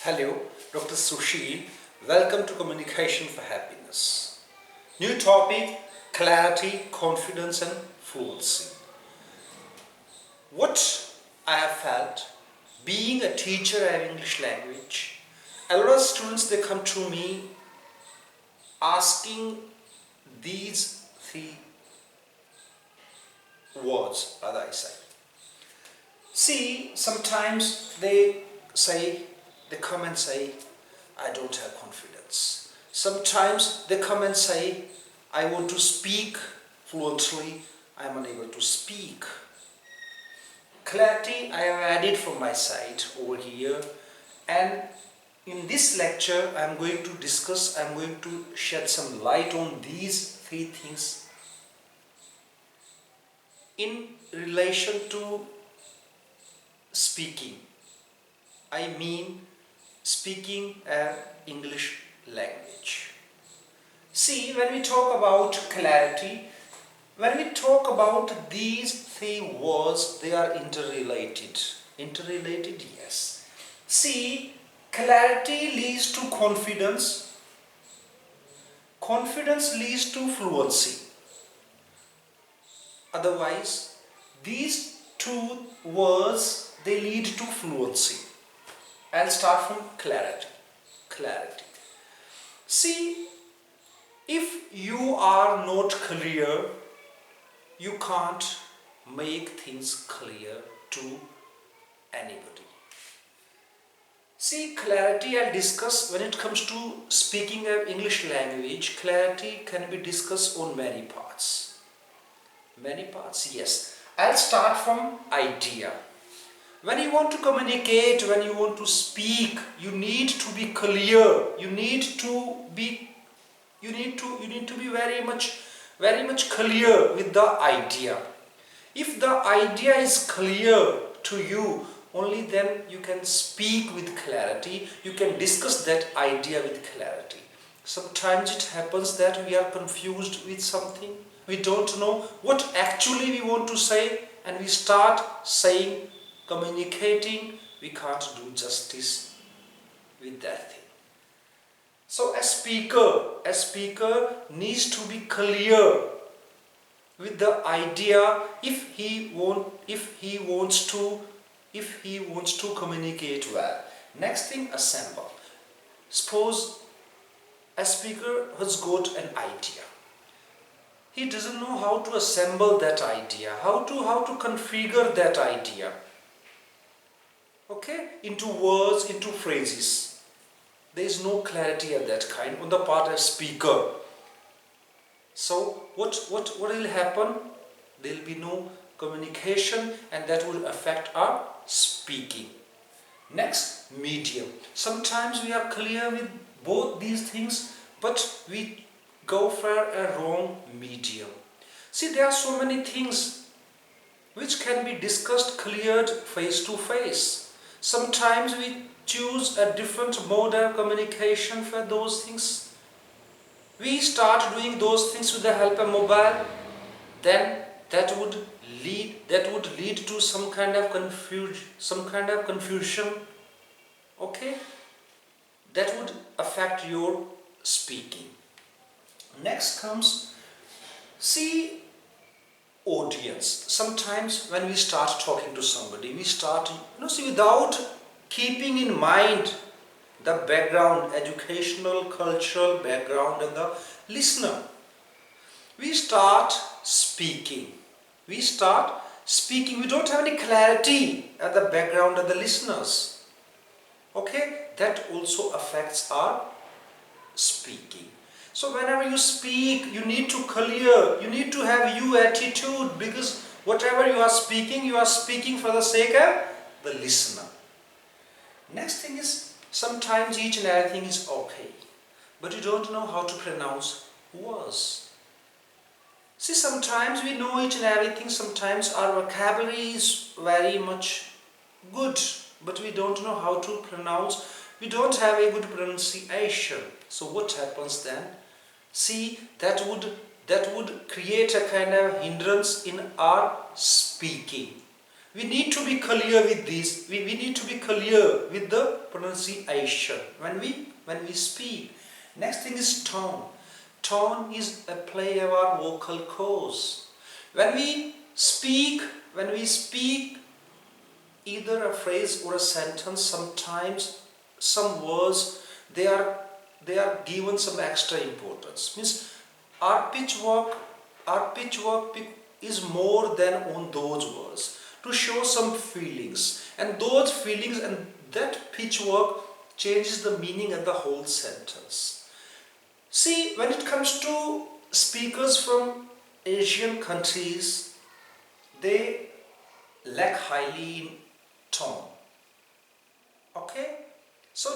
Hello, Dr. Sushil. Welcome to Communication for Happiness. New topic, clarity, confidence and fluency. What I have felt, being a teacher of English language, a lot of students they come to me asking these three words, as I say. See, sometimes they come and say, I don't have confidence. Sometimes they come and say, I want to speak fluently, I am unable to speak. Clarity I have added from my side over here, and in this lecture I am going to shed some light on these three things in relation to speaking. I mean speaking English language. See, when we talk about clarity, when we talk about these three words, they are interrelated. Interrelated, yes. See, clarity leads to confidence. Confidence leads to fluency. Otherwise, these two words, they lead to fluency. I'll start from clarity. Clarity. See, if you are not clear, you can't make things clear to anybody. See, clarity I'll discuss when it comes to speaking of English language. Clarity can be discussed on many parts. Many parts, yes. I'll start from idea. When you want to communicate, when you want to speak, you need to be clear. You need to be very much clear with the idea. If the idea is clear to you, only then you can speak with clarity. You can discuss that idea with clarity. Sometimes it happens that we are confused with something. We don't know what actually we want to say, and we start saying, communicating, we can't do justice with that thing. So a speaker needs to be clear with the idea if he wants to communicate well. Next thing, assemble. Suppose a speaker has got an idea. He doesn't know how to assemble that idea, how to configure that idea. Okay, into words, into phrases. There is no clarity of that kind on the part of speaker. So what will happen? There will be no communication, and that will affect our speaking. Next, medium. Sometimes we are clear with both these things, but we go for a wrong medium. See, there are so many things which can be discussed, cleared face to face. Sometimes we choose a different mode of communication for those things. We start doing those things with the help of mobile, then that would lead to some kind of confusion. Okay? That would affect your speaking. Next comes, see, audience. Sometimes when we start talking to somebody, we start, without keeping in mind the background, educational, cultural background of the listener. We start speaking. We don't have any clarity at the background of the listeners. Okay, that also affects our speaking. So whenever you speak, you need to have you attitude, because whatever you are speaking for the sake of the listener. Next thing is, sometimes each and everything is okay, but you don't know how to pronounce words. See, sometimes we know each and everything, sometimes our vocabulary is very much good, but we don't know how to pronounce, we don't have a good pronunciation. So what happens then? See, that would create a kind of hindrance in our speaking. We need to be clear with this. We need to be clear with the pronunciation when we speak. Next thing is tone. Tone is a play of our vocal cords. When we speak either a phrase or a sentence, sometimes some words they are given some extra importance. Means our pitch work is more than on those words to show some feelings, and those feelings and that pitch work changes the meaning of the whole sentence. See, when it comes to speakers from Asian countries, they lack highly in tone. Okay, so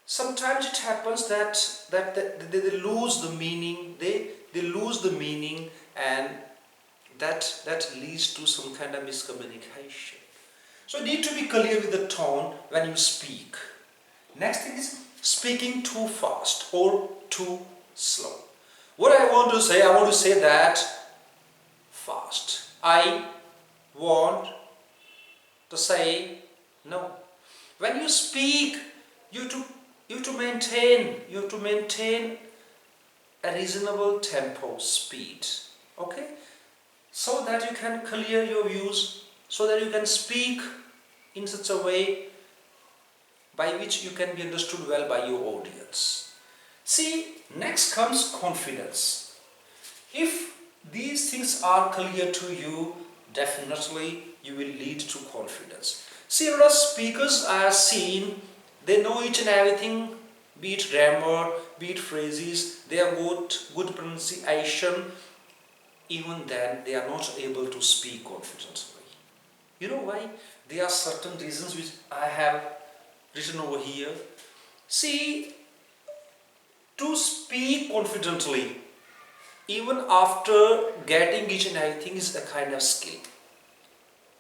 sometimes it happens that they lose the meaning. They lose the meaning, and that leads to some kind of miscommunication. So you need to be clear with the tone when you speak. Next thing is speaking too fast or too slow. What I want to say that fast. I want to say no. When you speak, you have to maintain a reasonable tempo, speed. Okay? So that you can clear your views, so that you can speak in such a way by which you can be understood well by your audience. See, next comes confidence. If these things are clear to you, definitely you will lead to confidence. See, a lot of speakers I have seen, they know each and everything, be it grammar, be it phrases, they have good pronunciation. Even then, they are not able to speak confidently. You know why? There are certain reasons which I have written over here. See, to speak confidently, even after getting each and everything, is a kind of skill.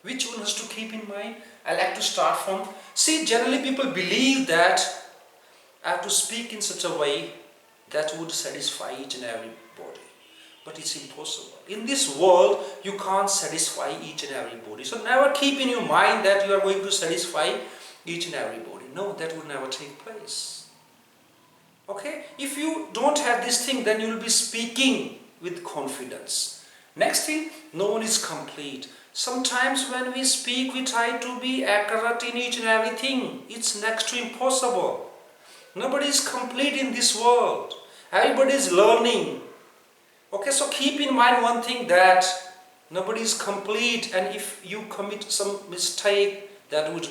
Which one has to keep in mind? I like to start from, see, generally people believe that I have to speak in such a way that would satisfy each and everybody. But it's impossible. In this world, you can't satisfy each and everybody. So never keep in your mind that you are going to satisfy each and everybody. No, that will never take place. Okay? If you don't have this thing, then you will be speaking with confidence. Next thing, no one is complete. Sometimes when we speak, we try to be accurate in each and everything. It's next to impossible. Nobody is complete in this world. Everybody is learning. Okay, so keep in mind one thing, that nobody is complete, and if you commit some mistake, that would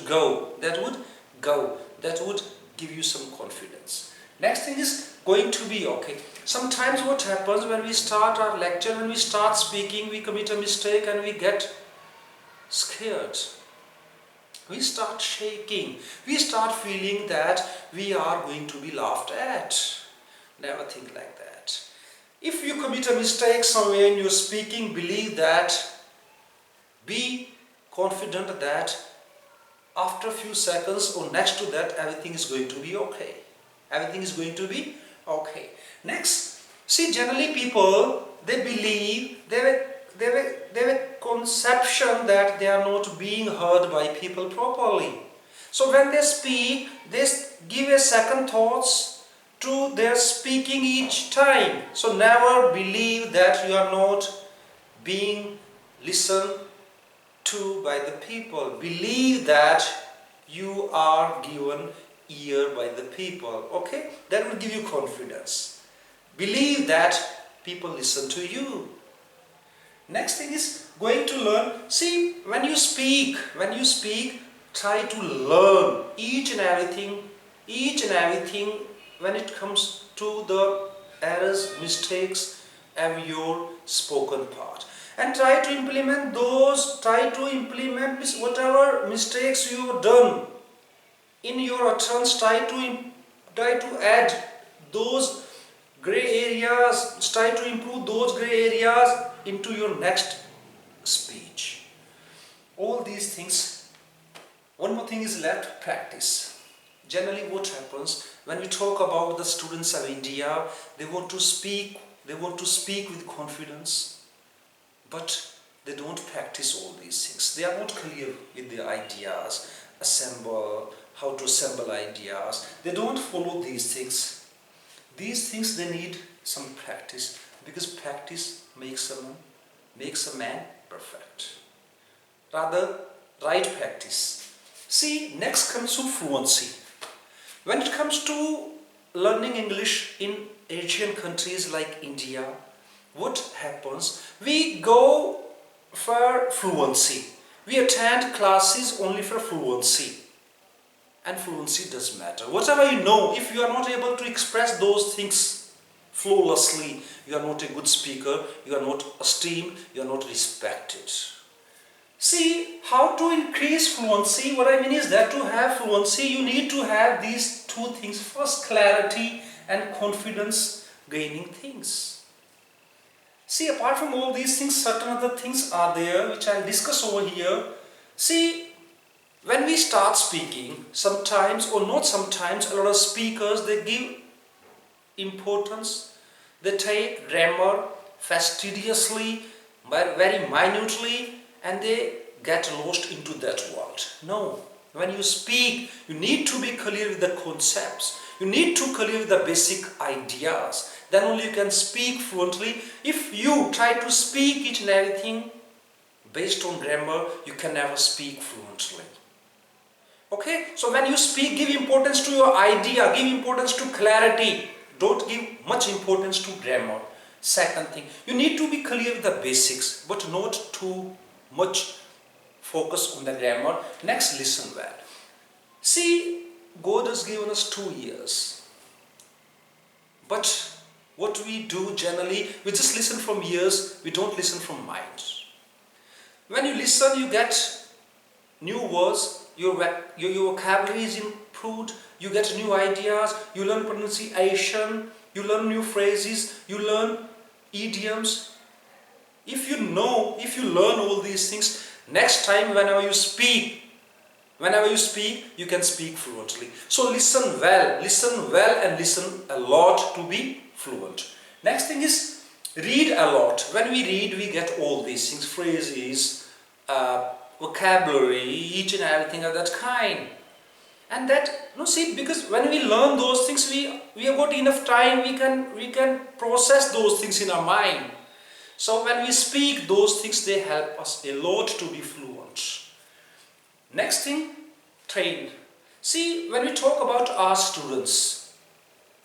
give you some confidence. Next thing is going to be okay. Sometimes what happens when we start our lecture, when we start speaking, we commit a mistake and we get scared. We start shaking. We start feeling that we are going to be laughed at. Never think like that. If you commit a mistake somewhere in your speaking, be confident that after a few seconds or next to that, everything is going to be okay. Everything is going to be okay. Next, see, generally people, they believe, they have a conception that they are not being heard by people properly. So when they speak, they give a second thoughts to their speaking each time. So never believe that you are not being listened to by the people. Believe that you are given ear by the people. Okay? That will give you confidence. Believe that people listen to you. Next thing is going to learn. See, when you speak, try to learn each and everything when it comes to the errors, mistakes of your spoken part. And try to implement whatever mistakes you have done in your utterance. Try to add those gray areas, try to improve those gray areas into your next speech. All these things. One more thing is left, practice. Generally what happens when we talk about the students of India, they want to speak with confidence, but they don't practice all these things. They are not clear with their ideas, how to assemble ideas. They don't follow these things. These things they need some practice, because practice makes a man perfect. Rather, right practice. See, next comes to fluency. When it comes to learning English in Asian countries like India, what happens? We go for fluency. We attend classes only for fluency. And fluency does matter. Whatever you know, if you are not able to express those things flawlessly, you are not a good speaker, you are not esteemed, you are not respected. See, how to increase fluency? What I mean is that to have fluency, you need to have these two things. First, clarity and confidence gaining things. See, apart from all these things, certain other things are there which I'll discuss over here. See, when we start speaking, sometimes or not sometimes, a lot of speakers, they give importance. They take grammar fastidiously, very minutely, and they get lost into that world. No, when you speak, you need to be clear with the concepts. You need to clear with the basic ideas. Then only you can speak fluently. If you try to speak each and everything based on grammar, you can never speak fluently. Okay, so when you speak, give importance to your idea, give importance to clarity. Don't give much importance to grammar. Second thing, you need to be clear with the basics, but not too much focus on the grammar. Next, listen well. See, God has given us 2 years. But what we do generally, we just listen from ears, we don't listen from minds. When you listen, you get new words, your vocabulary is improved, you get new ideas, you learn pronunciation, you learn new phrases, you learn idioms. If you learn all these things, next time whenever you speak, you can speak fluently. So listen well and listen a lot to be fluent. Next thing is read a lot. When we read, we get all these things, phrases, vocabulary, each and everything of that kind. And that, because when we learn those things, we have got enough time, we can process those things in our mind. So when we speak, those things, they help us a lot to be fluent. Next thing, train. See, when we talk about our students,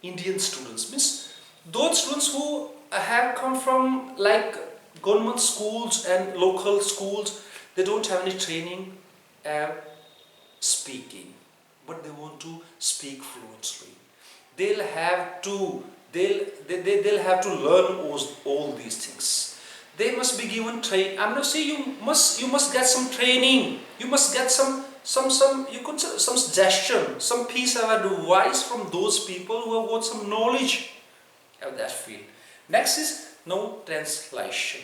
Indian students, means those students who have come from like government schools and local schools, they don't have any training speaking, but they want to speak fluently. They'll have to learn all these things. They must be given training. I'm not saying you must get some training. You must get some suggestion, some piece of advice from those people who have got some knowledge of that field. Next is no translation.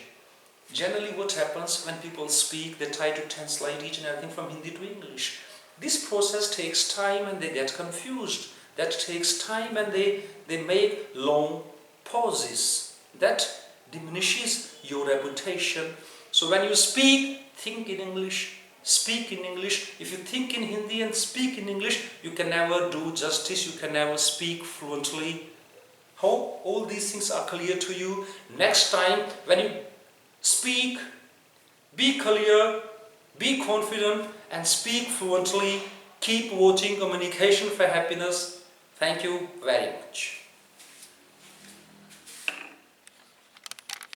Generally, what happens when people speak, they try to translate each and everything from Hindi to English. This process takes time and they get confused. That takes time and they make long pauses. That diminishes your reputation. So when you speak, think in English, speak in English. If you think in Hindi and speak in English, you can never do justice, you can never speak fluently. Hope all these things are clear to you. Next time when you speak, be clear, be confident and speak fluently. Keep watching Communication for Happiness. Thank you very much.